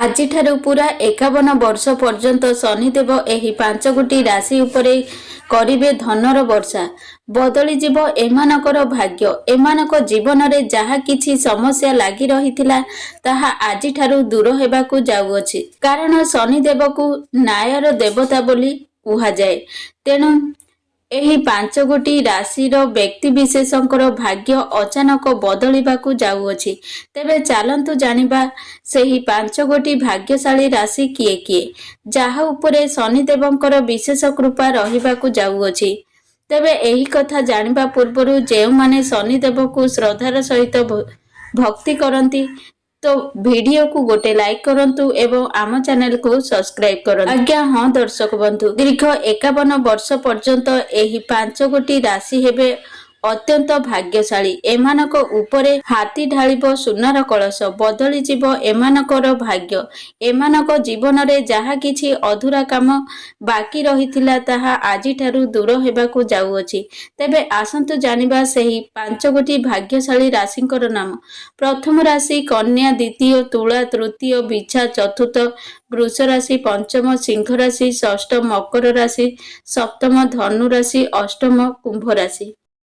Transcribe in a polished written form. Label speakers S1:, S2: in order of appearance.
S1: ଆଜିଠାରୁ ପୁରା 51 ବର୍ଷ ପର୍ଯ୍ୟନ୍ତ ଶନିଦେବ ଏହି 5ଗୋଟି ରାଶି ଉପରେ କରିବେ ଧନର ବର୍ଷା। ବଦଳିଯିବ ଏମାନଙ୍କର ଭାଗ୍ୟ। ଏମାନଙ୍କ ଜୀବନରେ ଯାହା କିଛି ସମସ୍ୟା ଲାଗି ରହିଥିଲା ତାହା ଆଜିଠାରୁ ଦୂର ହେବାକୁ ଯାଉଅଛି। କାରଣ ଶନିଦେବକୁ ନ୍ୟାୟର ଦେବତା ବୋଲି କୁହାଯାଏ। ତେଣୁ ଏହି 5ଗୋଟି ରାଶିର ବ୍ୟକ୍ତିବିଶେଷଙ୍କର ଭାଗ୍ୟ ଅଚାନକ ବଦଳିବାକୁ ଯାଉଅଛି। ତେବେ ଚାଲନ୍ତୁ ଜାଣିବା ସେହି 5ଗୋଟି ଭାଗ୍ୟଶାଳୀ ରାଶି କିଏ କିଏ, ଯାହା ଉପରେ ଶନିଦେବଙ୍କର ବିଶେଷ କୃପା ରହିବାକୁ ଯାଉଅଛି। ତେବେ ଏହି କଥା ଜାଣିବା ପୂର୍ବରୁ ଯେଉଁମାନେ ଶନିଦେବକୁ ଶ୍ରଦ୍ଧାର ସହିତ ଭକ୍ତି କରନ୍ତି ତ ଭିଡିଓକୁ ଗୋଟେ ଲାଇକ୍ କରନ୍ତୁ ଏବଂ ଆମ ଚ୍ୟାନେଲକୁ ସବସ୍କ୍ରାଇବ କରନ୍ତୁ। ଆଜ୍ଞା ହଁ ଦର୍ଶକ ବନ୍ଧୁ, ଦୀର୍ଘ 51 ବର୍ଷ ପର୍ଯ୍ୟନ୍ତ ଏହି 5ଗୋଟି ରାଶି ହେବେ ଅତ୍ୟନ୍ତ ଭାଗ୍ୟଶାଳୀ। ଏମାନଙ୍କ ଉପରେ ହାତୀ ଢାଳିବ ସୁନାର କଳସ। ବଦଳିଯିବ ଏମାନଙ୍କର ଭାଗ୍ୟ। ଏମାନଙ୍କ ଜୀବନରେ ଯାହା କିଛି ଅଧୁରା କାମ ବାକି ରହିଥିଲା ତାହା ଆଜିଠାରୁ ଦୂର ହେବାକୁ ଯାଉଅଛି। ତେବେ ଆସନ୍ତୁ ଜାଣିବା ସେହି 5ଗୋଟି ଭାଗ୍ୟଶାଳୀ ରାଶିଙ୍କର ନାମ। ପ୍ରଥମ ରାଶି କନ୍ୟା, ଦ୍ୱିତୀୟ ତୁଳା, ତୃତୀୟ ବିଛା, ଚତୁର୍ଥ ବୃଷ ରାଶି, ପଞ୍ଚମ ସିଂହ ରାଶି, ଷଷ୍ଠ ମକର ରାଶି, ସପ୍ତମ ଧନୁ ରାଶି, ଅଷ୍ଟମ କୁମ୍ଭ ରାଶି।